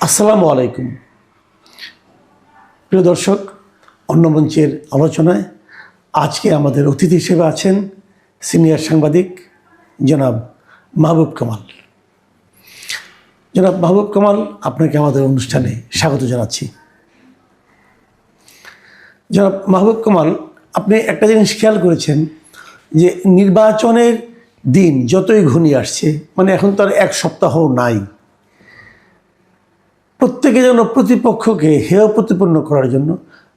আসসালামু আলাইকুম প্রিয় দর্শক, অন্য মঞ্চের আলোচনায় আজকে আমাদের অতিথি হিসেবে আছেন সিনিয়র সাংবাদিক জনাব মাহবুব কামাল। জনাব মাহবুব কামাল, আপনাকে আমাদের অনুষ্ঠানে স্বাগত জানাচ্ছি। জনাব মাহবুব কামাল, আপনি একটা জিনিস খেয়াল করেছেন যে নির্বাচনের দিন যতই ঘনিয়ে আসছে, মানে এখন তো আর এক সপ্তাহ নাই, প্রত্যেকে যেন প্রতিপক্ষকে হেয় প্রতিপন্ন করার জন্য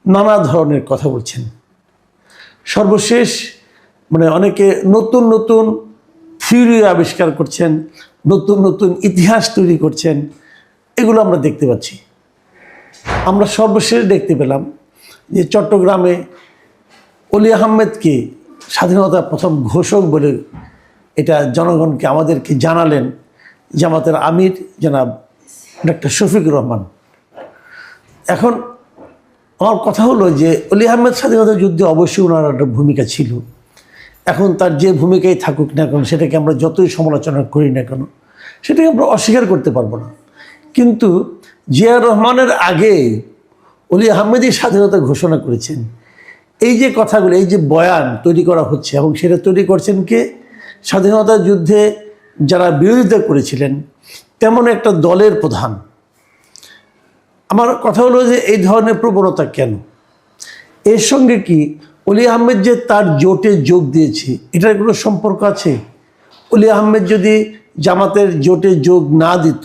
নানা ধরনের কথা বলছেন। সর্বশেষ অনেকে নতুন নতুন থিওরি আবিষ্কার করছেন, নতুন নতুন ইতিহাস তৈরি করছেন, এগুলো আমরা দেখতে পাচ্ছি। আমরা সর্বশেষ দেখতে পেলাম যে চট্টগ্রামে অলি আহমেদকে স্বাধীনতার প্রথম ঘোষক বলে এটা জনগণকে আমাদেরকে জানালেন জামাতের আমির জনাব ডক্টর শফিকুর রহমান। এখন আমার কথা হলো যে অলি আহমেদ স্বাধীনতা যুদ্ধে অবশ্যই ওনার একটা ভূমিকা ছিল। এখন তার যে ভূমিকাই থাকুক না কেন, সেটাকে আমরা যতই সমালোচনা করি না কেন, সেটাকে আমরা অস্বীকার করতে পারবো না। কিন্তু জিয়াউর রহমানের আগে অলি আহমেদই স্বাধীনতা ঘোষণা করেছেন। এই যে কথাগুলো, এই যে বয়ান তৈরি করা হচ্ছে, এবং সেটা তৈরি করছেন কে? স্বাধীনতা যুদ্ধে যারা বিরোধিতা করেছিলেন তেমন একটা দলের প্রধান। আমার কথা হলো যে এই ধরনের প্রবণতা কেন? এর সঙ্গে কি অলি আহমেদ যে তার জোটে যোগ দিয়েছে, এটার কোনো সম্পর্ক আছে? অলি আহমেদ যদি জামাতের জোটে যোগ না দিত,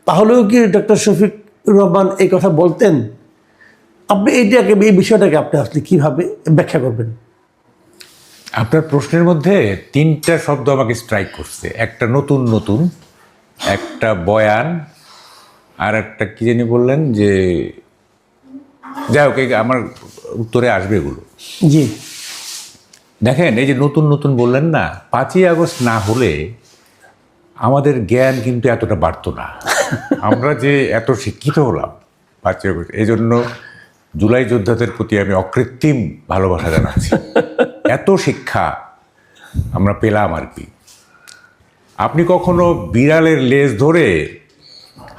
তাহলেও কি ডক্টর শফিকুর রহমান এই কথা বলতেন? আপনি এই বিষয়টাকে আপনি আসলে কীভাবে ব্যাখ্যা করবেন? আপনার প্রশ্নের মধ্যে তিনটা শব্দ আমাকে স্ট্রাইক করছে। একটা নতুন নতুন, একটা বয়ান, আর একটা কী জানি বললেন যে, যাই হোক আমার উত্তরে আসবে এগুলো। জি, দেখেন, এই যে নতুন নতুন বললেন না, 5ই আগস্ট না হলে আমাদের জ্ঞান কিন্তু এতটা বাড়তো না। আমরা যে এত শিক্ষিত হলাম 5ই আগস্ট, এই জন্য জুলাই যোদ্ধাদের প্রতি আমি অকৃত্রিম ভালোবাসা জানাচ্ছি। এত শিক্ষা আমরা পেলাম আর কি। আপনি কখনো বিড়ালের লেজ ধরে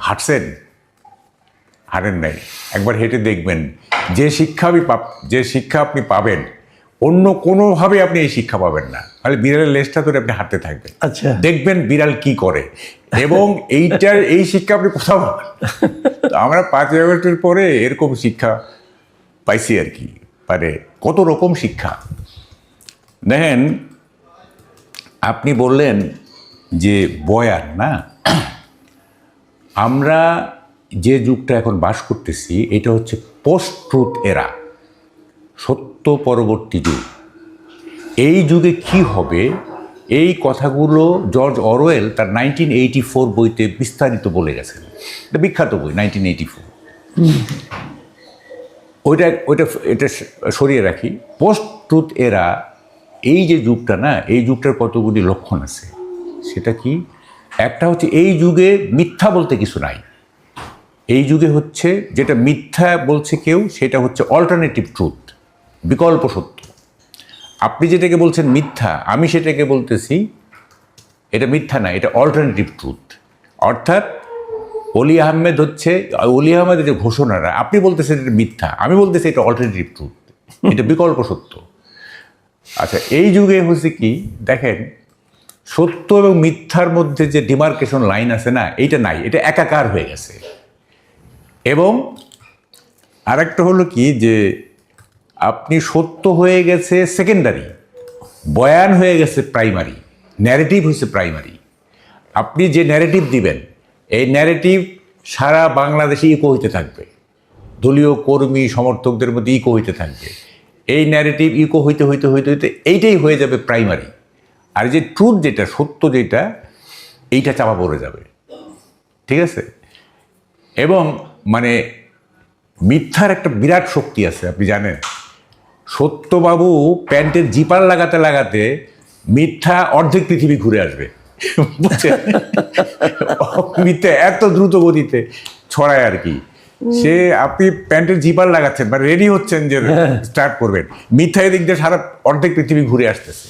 হাঁটছেন? হাঁটেন নাই। একবার হেঁটে দেখবেন, যে শিক্ষা আপনি পাবেন, অন্য কোনোভাবে আপনি এই শিক্ষা পাবেন না। তাহলে বিড়ালের লেজটা ধরে আপনি হাঁটতে থাকবেন, আচ্ছা, দেখবেন বিড়াল কি করে, এবং এই শিক্ষা আপনি কোথাও পাবেন। তো আমরা 5ই আগস্টের পরে এরকম শিক্ষা পাইছি আর কি। কত রকম শিক্ষা। দেখেন, আপনি বললেন যে বয়ান না, আমরা যে যুগটা এখন বাস করতেছি এটা হচ্ছে পোস্ট ট্রুথ এরা, সত্য পরবর্তী যুগ। এই যুগে কি হবে, এই কথাগুলো জর্জ অরওয়েল তার 1984 বইতে বিস্তারিত বলে গেছেন। এটা বিখ্যাত বই, 1984। এটা সরিয়ে রাখি। পোস্ট ট্রুথ এরা, এই যে যুগটা না, এই যুগটার কতগুলি লক্ষণ আছে। সেটা কি? একটা হচ্ছে, এই যুগে মিথ্যা বলতে কিছু নাই। এই যুগে হচ্ছে যেটা মিথ্যা বলছে কেউ, সেটা হচ্ছে অল্টারনেটিভ ট্রুথ, বিকল্প সত্য। আপনি যেটাকে বলছেন মিথ্যা, আমি সেটাকে বলতেছি এটা মিথ্যা না, এটা অল্টারনেটিভ ট্রুথ। অর্থাৎ অলি আহমেদের যে ঘোষণাটা, আপনি বলতেছেন এটা মিথ্যা, আমি বলতেছি এটা অল্টারনেটিভ ট্রুথ, এটা বিকল্প সত্য। আচ্ছা, এই যুগে হচ্ছে কি, দেখেন, সত্য এবং মিথ্যার মধ্যে যে ডিমার্কেশন লাইন আছে না, এইটা নাই, এটা একাকার হয়ে গেছে। এবং আরেকটা হলো কি, যে আপনি সত্য হয়ে গেছে সেকেন্ডারি, বয়ান হয়ে গেছে প্রাইমারি, ন্যারেটিভ হয়েছে প্রাইমারি। আপনি যে ন্যারেটিভ দিবেন, এই ন্যারেটিভ সারা বাংলাদেশে ইকো হইতে থাকবে, দলীয় কর্মী সমর্থকদের মধ্যে ইকো হইতে থাকবে। এই ন্যারেটিভ ইকো হইতে হইতে হইতে হইতে এইটাই হয়ে যাবে প্রাইমারি। আর যে ট্রুথ, যেটা সত্য, যেটা এইটা চাপা পড়ে যাবে। ঠিক আছে? এবং মিথ্যার একটা বিরাট শক্তি আছে, আপনি জানেন। সত্যবাবু প্যান্টের জিপার লাগাতে লাগাতে মিথ্যা অর্ধেক পৃথিবী ঘুরে আসবে। মিথ্যা এত দ্রুত গতিতে ছড়ায় আর কি। আপনি প্যান্টের জিপার লাগাচ্ছেন, রেডি হচ্ছেন যে স্টার্ট করবেন, মিথ্যা এদিক দিয়ে সারা অর্ধেক পৃথিবী ঘুরে আসতেছে।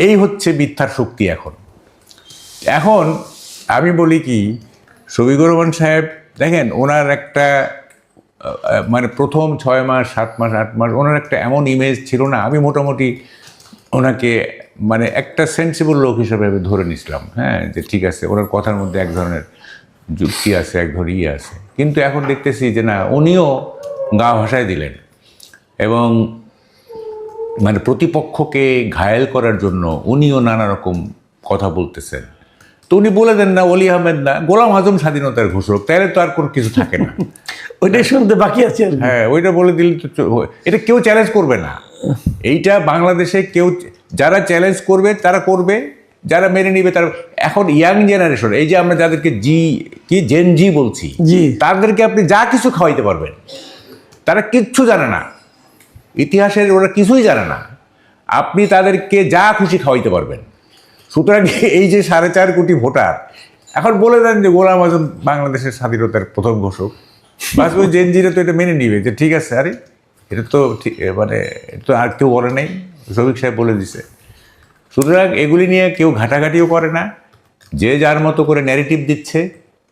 এই হচ্ছে মিথ্যার শক্তি। এখন আমি বলি কি, শফিকুর রহমান সাহেব দেখেন ওনার একটা মানে প্রথম 6 মাস 7 মাস 8 মাস ওনার একটা এমন ইমেজ ছিল না, আমি মোটামুটি ওনাকে মানে একটা সেন্সিবল লোক হিসেবে আমি ধরে নিছিলাম, হ্যাঁ, যে ঠিক আছে ওনার কথার মধ্যে এক ধরনের যুক্তি আছে, এক ধরনের ইয়ে আছে। কিন্তু এখন দেখতেছি যে না, উনিও গা ভাসায় দিলেন এবং মানে প্রতিপক্ষকে ঘায়েল করার জন্য উনিও নানা রকম কথা বলতেছেন। তো উনি বলে দেন না অলি আহমেদ না, গোলাম আজম স্বাধীনতার ঘোষক, তাহলে তো আর কোনো কিছু থাকে না। ওইটাই শুনতে বাকি আছে আর কি। হ্যাঁ, ওইটা বলে দিলে তো এটা কেউ চ্যালেঞ্জ করবে না। এইটা বাংলাদেশে কেউ, যারা চ্যালেঞ্জ করবে তারা করবে, যারা মেনে নিবে তারা। এখন ইয়াং জেনারেশন, এই যে আমরা যাদেরকে জেন জি বলছি, জি। তাদেরকে আপনি যা কিছু খাওয়াইতে পারবেন, তারা কিচ্ছু জানে না, ইতিহাসের ওরা কিছুই জানে না, আপনি তাদেরকে যা খুশি খাওয়াইতে পারবেন। সুতরাং এই যে 4.5 কোটি ভোটার এখন বলে দেন যে গোলাম আজম বাংলাদেশের স্বাধীনতার প্রথম ঘোষক, বাস ওই জেনজিরা তো এটা মেনে নিবে যে ঠিক আছে, আরে এটা তো মানে এটা তো আর কেউ বলে নাই, শফিক সাহেব বলে দিছে। সুতরাং এগুলি নিয়ে কেউ ঘাটাঘাটিও করে না, যে যার মতো করে ন্যারেটিভ দিচ্ছে,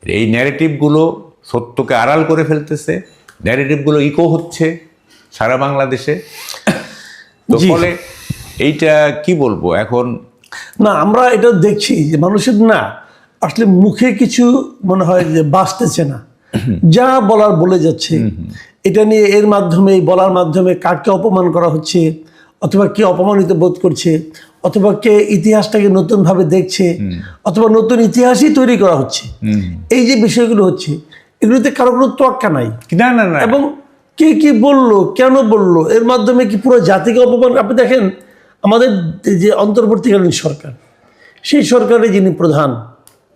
এই ন্যারেটিভগুলো সত্যকে আড়াল করে ফেলতেছে, ন্যারেটিভগুলো ইকো হচ্ছে সারা বাংলাদেশে। তো ফলে এইটা কি বলবো এখন, না আমরা এটা দেখছি যে মানুষের না আসলে মুখে কিছু মনে হয় যে বাঁচতেছে না, যা বলার বলে যাচ্ছে। এটা নিয়ে এর মাধ্যমে, বলার মাধ্যমে কাকে অপমান করা হচ্ছে, অথবা কে অপমানিত বোধ করছে, অথবা কে ইতিহাসটাকে নতুনভাবে দেখছে, অথবা নতুন ইতিহাসই তৈরি করা হচ্ছে। এই যে বিষয়গুলো হচ্ছে, এগুলোতে কারো কোনো তোয়াক্কা নাই। না না না, এবং কে কি বললো, কেন বললো, এর মাধ্যমে কি পুরো জাতিকে অপমান। আপনি দেখেন আমাদের যে অন্তর্বর্তীকালীন সরকার, সেই সরকারের যিনি প্রধান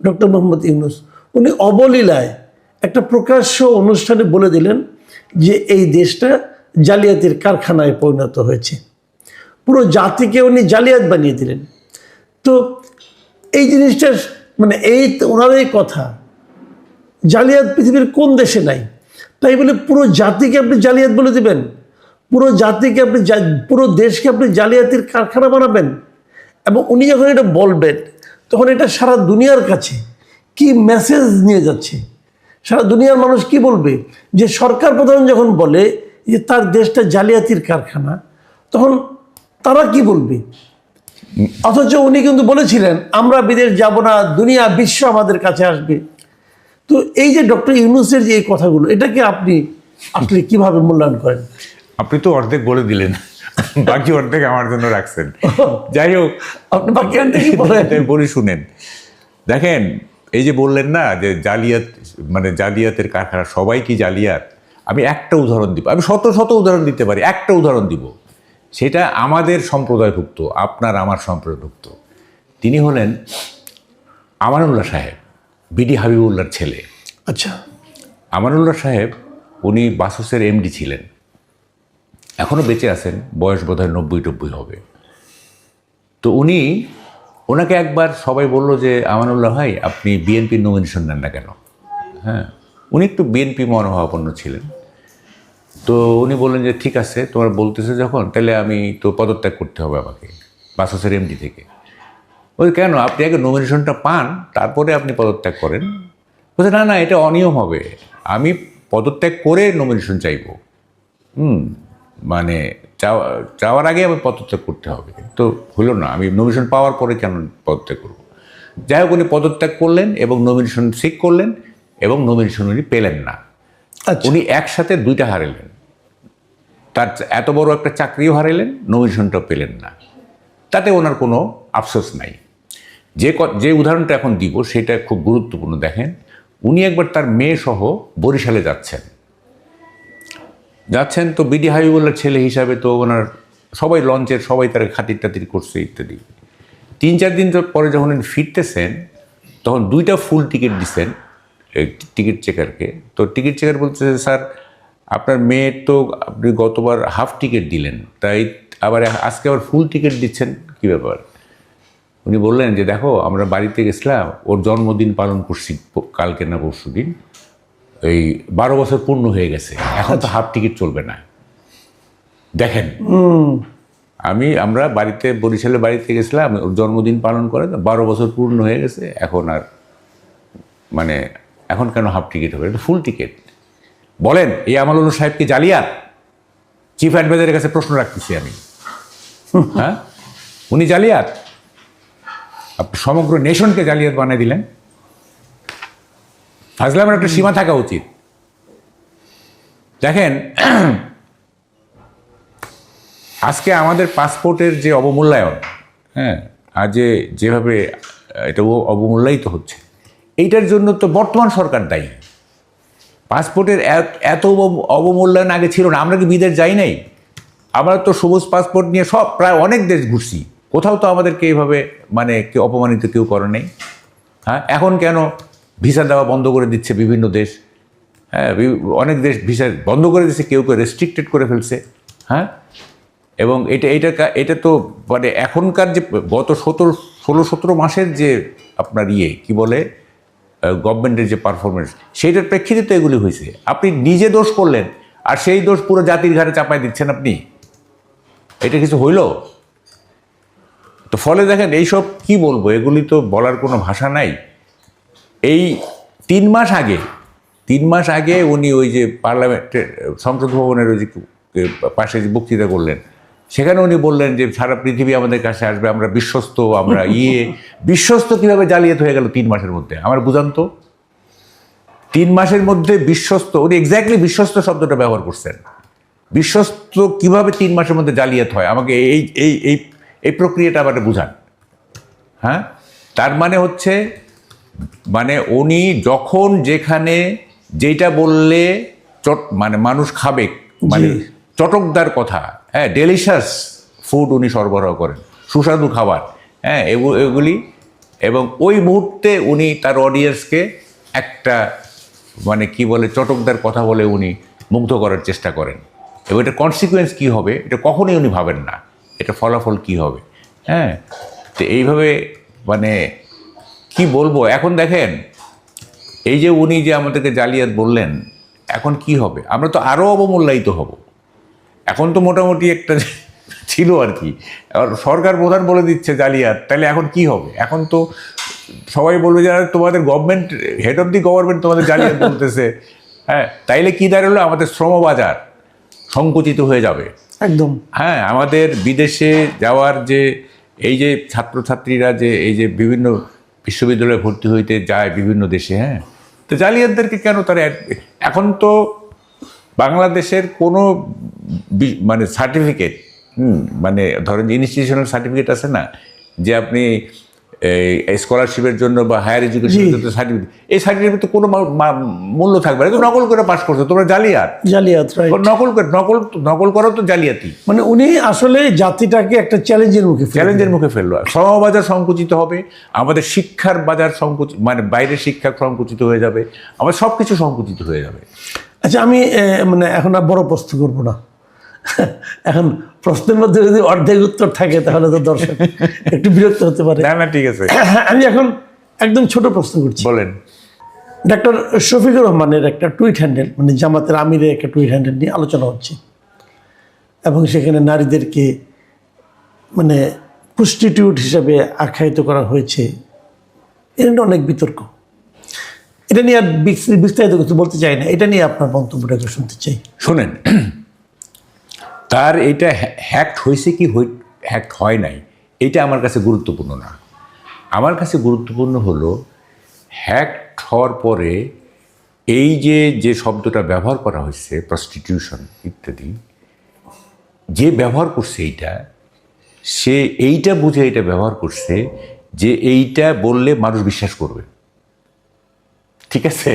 ডক্টর মোহাম্মদ ইউনূস, উনি অবলীলায় একটা প্রকাশ্য অনুষ্ঠানে বলে দিলেন যে এই দেশটা জালিয়াতির কারখানায় পরিণত হয়েছে। পুরো জাতিকে উনি জালিয়াত বানিয়ে দিলেন। তো এই জিনিসটা মানে ওনার এই কথা, জালিয়াত পৃথিবীর কোন দেশে নাই, তাই বলে পুরো জাতিকে আপনি জালিয়াত বলে দিবেন, পুরো জাতিকে আপনি, পুরো দেশকে আপনি জালিয়াতির কারখানা বানাবেন। এবং উনি যখন এটা বলবেন তখন এটা সারা দুনিয়ার কাছে কি মেসেজ নিয়ে যাচ্ছে, সারা দুনিয়ার মানুষ কি বলবে যে সরকার প্রধান যখন বলে যে তার দেশটা জালিয়াতির কারখানা, তখন তারা কি বলবে। অথচ উনি কিন্তু বলেছিলেন আমরা বিদেশ যাব না, দুনিয়া বিশ্ব আমাদের কাছে আসবে। তো এই যে ডক্টর ইউনূসের যে এই কথাগুলো, এটাকে আপনি আসলে কিভাবে মূল্যায়ন করেন? আপনি তো অর্ধেক বলে দিলেন, বাকি অর্ধেক আমার জন্য রাখছেন। যাই হোক, আপনি বাকি অর্ধেক বলেন। বলি শুনেন। দেখেন এই যে বললেন না যে জালিয়াত, মানে জালিয়াতের কারখানা, সবাই কি জালিয়াত? আমি একটা উদাহরণ দিব, আমি শত শত উদাহরণ দিতে পারি, একটা উদাহরণ দিব, সেটা আমাদের সম্প্রদায়ভুক্ত, আপনার আমার সম্প্রদায়ভুক্ত। তিনি হলেন আমানুল্লাহ সাহেব, বিডি হাবিবুল্লাহর ছেলে। আচ্ছা। আমানুল্লাহ সাহেব উনি বাসসের এমডি ছিলেন, এখনও বেঁচে আছেন, বয়স বোধহয় 90-90 হবে। তো ওনাকে একবার সবাই বলল যে আমানুল্লাহ ভাই আপনি বিএনপির নমিনেশন নেন না কেন? হ্যাঁ, উনি একটু বিএনপি মনোভাবাপন্ন ছিলেন। তো উনি বললেন যে ঠিক আছে, তোমার বলতেছে যখন, তাহলে আমি তো পদত্যাগ করতে হবে আমাকে বাসসের এমডি থেকে। ওই কেন, আপনি আগে নমিনেশনটা পান তারপরে আপনি পদত্যাগ করেন। বলছে না না, এটা অনিয়ম হবে, আমি পদত্যাগ করে নমিনেশন চাইব। মানে চাওয়ার আগে আমি পদত্যাগ করতে হবে। তো হলো না, আমি নমিনেশন পাওয়ার পরে কেন পদত্যাগ করব? যাই হোক, উনি পদত্যাগ করলেন এবং নমিনেশন সিক করলেন, এবং নমিনেশন উনি পেলেন না। উনি একসাথে দুইটা হারালেন, তার এত বড় একটা চাকরিও হারালেন, নমিনেশনটাও পেলেন না। তাতে ওনার কোনো আফসোস নাই। যে উদাহরণটা এখন দিব সেটা খুব গুরুত্বপূর্ণ। দেখেন, উনি একবার তার মেয়ে সহ বরিশালে যাচ্ছেন, তো বিডি হাবিবুল্লাহর ছেলে হিসাবে তো ওনার সবাই লঞ্চের সবাই তারা খাতির টাতির করছে ইত্যাদি। 3-4 দিন পরে যখন উনি ফিরতেছেন, তখন 2টা ফুল টিকিট দিচ্ছেন টিকিট চেকারকে। তো টিকিট চেকার বলতেছে, স্যার আপনার মেয়ের তো আপনি গতবার হাফ টিকিট দিলেন, তাই আবার আজকে আবার ফুল টিকিট দিচ্ছেন, কী ব্যাপার? উনি বললেন যে দেখো, আমরা বাড়িতে গেছিলাম, ওর জন্মদিন পালন করছি কালকে না পরশু দিন, এই 12 বছর পূর্ণ হয়ে গেছে, এখন তো হাফ টিকিট চলবে না। দেখেন, আমরা বাড়িতে, বরিশালে বাড়িতে গেছিলাম, ওর জন্মদিন পালন করে 12 বছর পূর্ণ হয়ে গেছে, এখন আর মানে এখন কেন হাফ টিকিট হবে? এটা ফুল টিকিট। বলেন এই আমানুল সাহেব কি জালিয়াত? চিফ অ্যাডভাইজারের কাছে প্রশ্ন রাখতেছি আমি। হ্যাঁ, উনি জালিয়াত? আপনি সমগ্র নেশনকে জালিয়াত বানিয়ে দিলেন। ফাজলামের একটা সীমা থাকা উচিত। দেখেন, আজকে আমাদের পাসপোর্টের যে অবমূল্যায়ন, হ্যাঁ, আর যেভাবে এটা অবমূল্যায়িত হচ্ছে, এইটার জন্য তো বর্তমান সরকার দায়ী। পাসপোর্টের এত অবমূল্যায়ন আগে ছিল না। আমরা কি বিদেশ যাই নাই? আমরা তো সবুজ পাসপোর্ট নিয়ে সব প্রায় অনেক দেশ ঘুরছি, কোথাও তো আমাদেরকে এইভাবে মানে কেউ অপমানিত কেউ করে নেই। হ্যাঁ, এখন কেন ভিসা দেওয়া বন্ধ করে দিচ্ছে বিভিন্ন দেশ? হ্যাঁ, অনেক দেশ ভিসা বন্ধ করে দিচ্ছে, কেউ কেউ রেস্ট্রিক্টেড করে ফেলছে। হ্যাঁ, এবং এটা তো মানে এখনকার যে গত 16-17 মাসের যে আপনার কি বলে গভর্নমেন্টের যে পারফরমেন্স, সেইটার প্রেক্ষিতে তো এগুলি হয়েছে। আপনি নিজে দোষ করলেন আর সেই দোষ পুরো জাতির ঘাড়ে চাপাই দিচ্ছেন আপনি। এটা কিছু হইল? তো ফলে দেখেন এইসব কি বলবো, এগুলি তো বলার কোনো ভাষা নাই। এই 3 মাস আগে উনি ওই যে পার্লামেন্টের সংসদ ভবনের ওই যে পাশে যে বক্তৃতা করলেন, সেখানে উনি বললেন যে সারা পৃথিবী আমাদের কাছে আসবে, আমরা বিশ্বস্ত, আমরা বিশ্বস্ত কীভাবে জালিয়াত হয়ে গেল 3 মাসের মধ্যে? আমার বুঝান তো। 3 মাসের মধ্যে বিশ্বস্ত, উনি এক্স্যাক্টলি বিশ্বস্ত শব্দটা ব্যবহার করছেন। বিশ্বস্ত কিভাবে 3 মাসের মধ্যে জালিয়াত হয়? আমাকে এই এই এই এই প্রক্রিয়াটা আবার বুঝান। হ্যাঁ, তার মানে হচ্ছে মানে উনি যখন যেখানে যেটা বললে মানে মানুষ খাবে, মানে চটকদার কথা, হ্যাঁ, ডেলিশাস ফুড উনি সরবরাহ করেন, সুস্বাদু খাবার, হ্যাঁ, এগুলি, এবং ওই মুহূর্তে উনি তার অডিয়েন্সকে একটা মানে কি বলে চটকদার কথা বলে উনি মুগ্ধ করার চেষ্টা করেন। এবং এটার কনসিকুয়েন্স কী হবে এটা কখনোই উনি ভাবেন না, এটা ফলাফল কী হবে। হ্যাঁ, তো এইভাবে মানে কি বলবো। এখন দেখেন এই যে উনি যে আমাদেরকে জালিয়াত বললেন, এখন কি হবে? আমরা তো আরও অবমূল্যায়িত হব। এখন তো মোটামুটি একটা ছিল আর কি, সরকার প্রধান বলে দিচ্ছে জালিয়াত, তাহলে এখন কি হবে? এখন তো সবাই বলবে যে তোমাদের government, head of the government তোমাদের জালিয়াত বলতেছে। হ্যাঁ, তাইলে কি দাঁড়ালো? আমাদের শ্রমবাজার সংকুচিত হয়ে যাবে একদম। হ্যাঁ, আমাদের বিদেশে যাওয়ার যে এই যে ছাত্রছাত্রীরা যে এই যে বিভিন্ন বিশ্ববিদ্যালয়ে ভর্তি হইতে যায় বিভিন্ন দেশে, হ্যাঁ, তো জালিয়াতদেরকে কেন তারা এখন তো বাংলাদেশের কোনো মানে সার্টিফিকেট, মানে ধরেন ইনস্টিটিউশনাল সার্টিফিকেট আছে না, যে আপনি এই স্কলারশিপের জন্য বা হায়ার এডুকেশনের জন্য সার্টিফিকেট, এই সার্টিফিকেট কোনো মূল্য থাকবে না। তো নকল করে পাস করছো তোমরা, জালিয়াত। নকল করো তো জালিয়াতি। মানে উনি আসলে জাতিটাকে একটা চ্যালেঞ্জের মুখে ফেললো। শ্রমবাজার সংকুচিত হবে, আমাদের শিক্ষার বাজার সংকুচিত, মানে বাইরের শিক্ষা সংকুচিত হয়ে যাবে, আমাদের সব কিছু সংকুচিত হয়ে যাবে। আচ্ছা, আমি মানে এখন আর বড় প্রশ্ন করবো না। এখন প্রশ্নের মধ্যে যদি অর্ধেক উত্তর থাকে তাহলে তো দর্শক একটু বিরক্ত হতে পারে। না, ঠিক আছে। আমি এখন একদম ছোট প্রশ্ন করছি। বলেন। ডক্টর শফিকুর রহমানের একটা টুইট হ্যান্ডেল, মানে জামাতের আমিরের একটা টুইট হ্যান্ডেল নিয়ে আলোচনা হচ্ছে, এবং সেখানে নারীদেরকে মানে প্রস্টিটিউট হিসাবে আখ্যায়িত করা হয়েছে। এটা নিয়ে অনেক বিতর্ক। এটা নিয়ে আর বিস্তারিত কিছু বলতে চাই না, এটা নিয়ে আপনার মন্তব্যটাকে শুনতে চাই। শোনেন, তার এটা হ্যাক্ট হয়েছে কি হ্যাক্ট হয় নাই, এটা আমার কাছে গুরুত্বপূর্ণ না। আমার কাছে গুরুত্বপূর্ণ হলো হ্যাক্ট হওয়ার পরে এই যে শব্দটা ব্যবহার করা হয়েছে, প্রস্টিটিউশন ইত্যাদি, যে ব্যবহার করছে সে এইটা বুঝে এটা ব্যবহার করছে যে এইটা বললে মানুষ বিশ্বাস করবে। ঠিক আছে,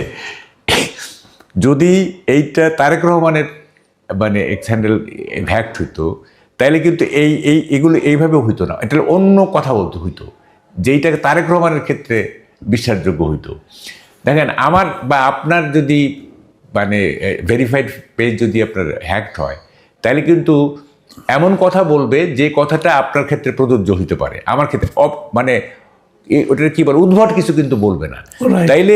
যদি এইটা তারেক রহমানের মানে এক্সহ্যান্ডেল হ্যাক্ট হইতো, তাহলে কিন্তু এগুলো এইভাবে হইতো না, এটা অন্য কথা বলতে হইতো, যেইটা তারেক রহমানের ক্ষেত্রে বিশ্বাসযোগ্য হইতো। দেখেন, আমার বা আপনার যদি মানে ভেরিফাইড পেজ যদি আপনার হ্যাক্ট হয়, তাহলে কিন্তু এমন কথা বলবে যে কথাটা আপনার ক্ষেত্রে প্রযোজ্য হইতে পারে, আমার ক্ষেত্রে মানে ওটা কি বলে উদ্ভট কিছু কিন্তু বলবে না। তাইলে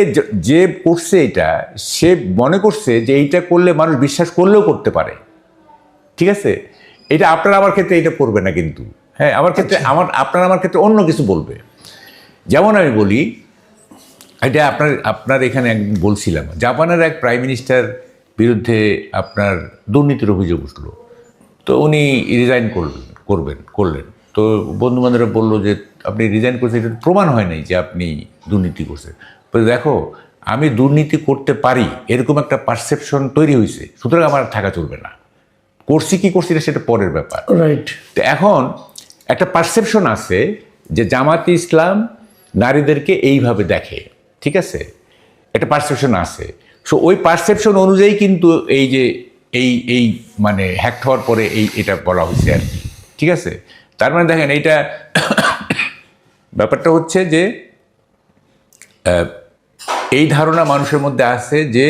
যে করছে এটা, সে মনে করছে যে এইটা করলে মানুষ বিশ্বাস করলেও করতে পারে। ঠিক আছে, এটা আপনার আমার ক্ষেত্রে এটা করবে না কিন্তু। হ্যাঁ, আমার ক্ষেত্রে আপনার আমার ক্ষেত্রে অন্য কিছু বলবে। যেমন আমি বলি, এটা আপনার এখানে একদিন বলছিলাম, জাপানের এক প্রাইম মিনিস্টার বিরুদ্ধে আপনার দুর্নীতির অভিযোগ উঠল, তো উনি রিজাইন করলেন। তো বন্ধু বান্ধবরা বললো যে আপনি রিজাইন করছেন, এটা প্রমাণ হয় নাই যে আপনি দুর্নীতি করছেন। বলে দেখো, আমি দুর্নীতি করতে পারি এরকম একটা পারসেপশন তৈরি হয়েছে, সুতরাং আমার থাকা চলবে না। করছি কি করছি না সেটা পরের ব্যাপার। রাইট। তো এখন একটা পারসেপশন আছে যে জামাতে ইসলাম নারীদেরকে এইভাবে দেখে, ঠিক আছে, একটা পারসেপশন আছে। সো ওই পারসেপশন অনুযায়ী কিন্তু এই যে এই মানে হ্যাক হওয়ার পরে এটা বলা হয়েছে আর কি, ঠিক আছে। তার মানে দেখেন এইটা ব্যাপারটা হচ্ছে যে এই ধারণা মানুষের মধ্যে আছে যে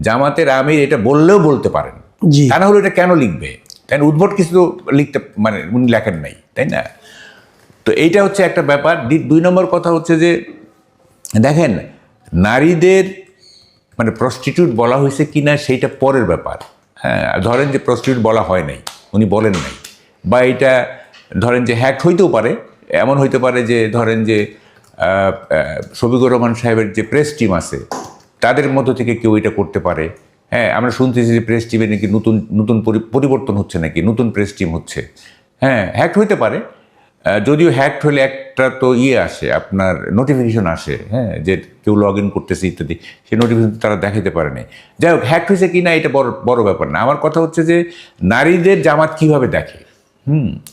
জামাতের আমির এটা বললেও বলতে পারেন, জি। তা না হলে এটা কেন লিখবে, তাই না? উদ্ভট কিছু তো লিখতে মানে উনি লেখেন নাই, তাই না? তো এইটা হচ্ছে একটা ব্যাপার। 2 নম্বর কথা হচ্ছে যে দেখেন, নারীদের মানে প্রস্টিটিউট বলা হয়েছে কি না সেইটা পরের ব্যাপার। হ্যাঁ, ধরেন যে প্রস্টিটিউট বলা হয় নাই, উনি বলেন নাই, বা এটা ধরেন যে হ্যাক হইতেও পারে। এমন হইতে পারে যে ধরেন যে শফিকুর রহমান সাহেবের যে প্রেস টিম আছে তাদের মধ্য থেকে কেউ এটা করতে পারে। হ্যাঁ, আমরা শুনতেছি যে প্রেস টিমে নাকি নতুন পরিবর্তন হচ্ছে, নাকি নতুন প্রেস টিম হচ্ছে। হ্যাঁ, হ্যাক হইতে পারে। যদিও হ্যাক হলে একটা তো আসে, আপনার নোটিফিকেশন আসে, হ্যাঁ, যে কেউ লগ ইন করতেছে ইত্যাদি, সেই নোটিফিকেশন তারা দেখাতে পারে না। যাই হোক, হ্যাক হয়েছে কি না এটা বড় ব্যাপার না। আমার কথা হচ্ছে যে নারীদের জামাত কিভাবে দেখে,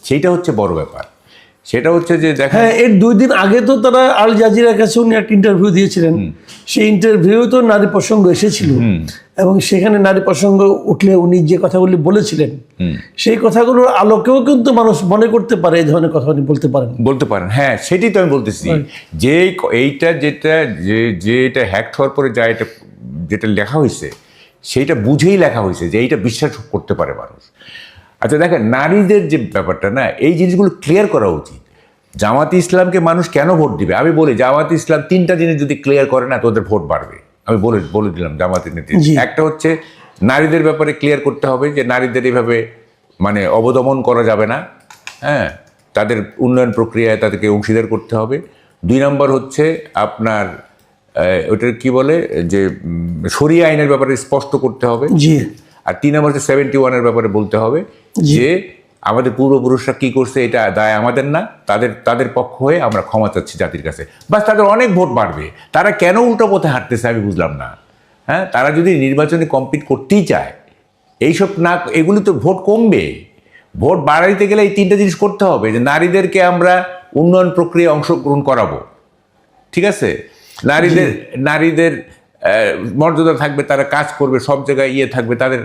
সেইটা হচ্ছে বড় ব্যাপার। সেটা হচ্ছে যে দেখেন, হ্যাঁ, এর 2 দিন আগে তো তারা আল জাজিরার কাছে উনি একটা ইন্টারভিউ দিয়েছিলেন, সেই ইন্টারভিউ তো নারী প্রসঙ্গ এসেছিল, এবং সেখানে নারী প্রসঙ্গ উঠলে উনি যে কথাগুলি বলেছিলেন সেই কথাগুলোর আলোকেও কিন্তু মানুষ মনে করতে পারে এই ধরনের কথা উনি বলতে পারেন। হ্যাঁ, সেটাই তো আমি বলতেছি, যে এইটা যে এটা হ্যাক হওয়ার পরে যেটা লেখা হয়েছে সেইটা বুঝেই লেখা হয়েছে যে এইটা বিশ্বাস করতে পারে মানুষ। আচ্ছা দেখেন, নারীদের যে ব্যাপারটা না, এই জিনিসগুলো ক্লিয়ার করা উচিত। জামাতে ইসলামকে মানুষ কেন ভোট দিবে? আমি বলি, জামাতে ইসলাম 3টা জিনিস যদি ক্লিয়ার করে না, তোদের ভোট বাড়বে। আমি বলে দিলাম জামাতের নেত্রী। একটা হচ্ছে নারীদের ব্যাপারে ক্লিয়ার করতে হবে যে নারীদের এইভাবে মানে অবদমন করা যাবে না। হ্যাঁ, তাদের উন্নয়ন প্রক্রিয়ায় তাদেরকে অংশীদার করতে হবে। 2 নম্বর হচ্ছে আপনার ওটার কি বলে যে শরিয়া আইনের ব্যাপারে স্পষ্ট করতে হবে। জি। আর 3 নম্বর হচ্ছে 71-এর ব্যাপারে বলতে হবে যে আমাদের পূর্বপুরুষরা কি করছে এটা দায় আমাদের না, তাদের পক্ষ হয়ে আমরা ক্ষমা চাচ্ছি জাতির কাছে। বাস, তাদের অনেক ভোট বাড়বে। তারা কেন উল্টো পথে হাঁটতেছে আমি বুঝলাম না। হ্যাঁ, তারা যদি নির্বাচনে কম্পিট করতেই চায়, এইসব না, এগুলি তো ভোট কমবে। ভোট বাড়াইতে গেলে এই 3টা জিনিস করতে হবে, যে নারীদেরকে আমরা উন্নয়ন প্রক্রিয়ায় অংশগ্রহণ করাবো, ঠিক আছে, নারীদের মর্যাদা থাকবে, তারা কাজ করবে, সব জায়গায় থাকবে, তাদের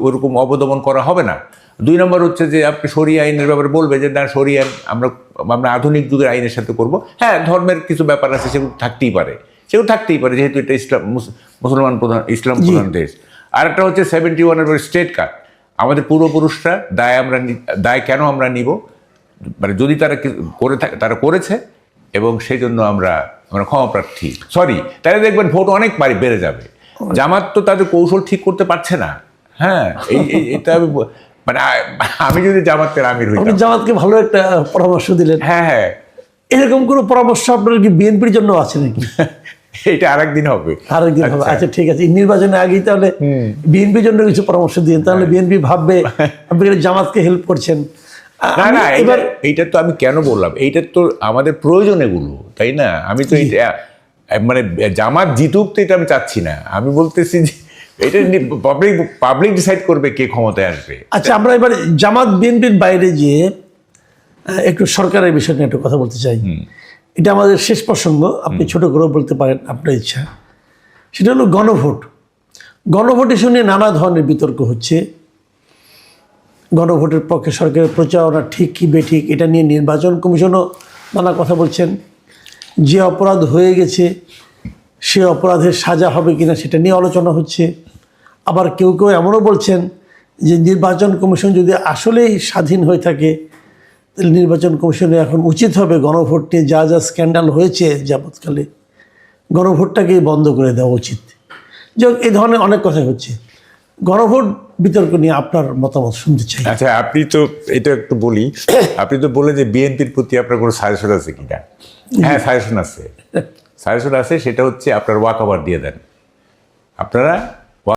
ওইরকম অবদমন করা হবে না। 2 নম্বর হচ্ছে যে আপনি শরিয়া আইনের ব্যাপারে বলবে যে না, শরিয়া আমরা আধুনিক যুগের আইনের সাথে করব। হ্যাঁ, ধর্মের কিছু ব্যাপার আছে, সেগুলো থাকতেই পারে, যেহেতু এটা মুসলমান প্রধান, ইসলাম প্রধান দেশ। আর একটা হচ্ছে 71-এর স্টেট কার্ড। আমাদের পূর্বপুরুষরা দায় কেন আমরা নিব, মানে যদি তারা করে থাকে, তারা করেছে, এবং সেই জন্য আমরা ক্ষমা প্রার্থী, তাহলে দেখবেন ভোট অনেক বেড়ে যাবে। জামাত তো তাদের কৌশল ঠিক করতে পারছে না। হ্যাঁ, এটা মানে আমি যদি জামাতের আমির হইতাম। আপনি জামাতকে ভালো একটা পরামর্শ দিলেন। হ্যাঁ, এরকম কোনো পরামর্শ আপনার কি বিএনপির জন্য আছে নাকি? এটা আরেকদিন হবে। আচ্ছা, ঠিক আছে, নির্বাচনের আগেই তাহলে বিএনপির জন্য কিছু পরামর্শ দিন, তাহলে বিএনপি ভাববে আপনি জামাতকে হেল্প করছেন। না, এবার এইটা তো আমি কেন বললাম, এইটা তো আমাদের প্রয়োজন এগুলো, তাই না? আমি তো এইটা মানে জামাত জিতুক তো এটা আমি চাচ্ছি না। আমি বলতেছি যে এটা পাবলিক ডিসাইড করবে কে ক্ষমতায় আসবে। আচ্ছা, আমরা এবার জামাত বিএনপির বাইরে গিয়ে একটু সরকারের বিষয় নিয়ে একটু কথা বলতে চাই। এটা আমাদের শেষ প্রসঙ্গ, আপনি ছোট করেও বলতে পারেন, আপনার ইচ্ছা। সেটা হলো গণভোট ইস্যু নিয়ে নানা ধরনের বিতর্ক হচ্ছে। গণভোটের পক্ষে সরকারের প্রচারণা ঠিক কি বেঠিক, এটা নিয়ে নির্বাচন কমিশনও নানা কথা বলছেন। যে অপরাধ হয়ে গেছে সে অপরাধের সাজা হবে কিনা সেটা নিয়ে আলোচনা হচ্ছে। আবার কেউ এমনও বলছেন যে নির্বাচন কমিশন যদি আসলেই স্বাধীন হয়ে থাকে, তাহলে নির্বাচন কমিশনের এখন উচিত হবে গণভোট নিয়ে যা স্ক্যান্ডাল হয়েছে যাবৎকালে, গণভোটটাকেই বন্ধ করে দেওয়া উচিত। যে এই ধরনের অনেক কথাই হচ্ছে। গণভোট বিতর্ক নিয়ে আপনার মতামত শুনতে চাই। আচ্ছা, আপনি তো এটা একটু বলি, আপনি তো বললেন যে বিএনপির প্রতি আপনার কোনো সাজেশন আছে কিনা। হ্যাঁ, সাজেশন আছে। সাজেশন আছে, সেটা হচ্ছে আপনার ওয়াক ওভার দিয়ে দেন। আপনারা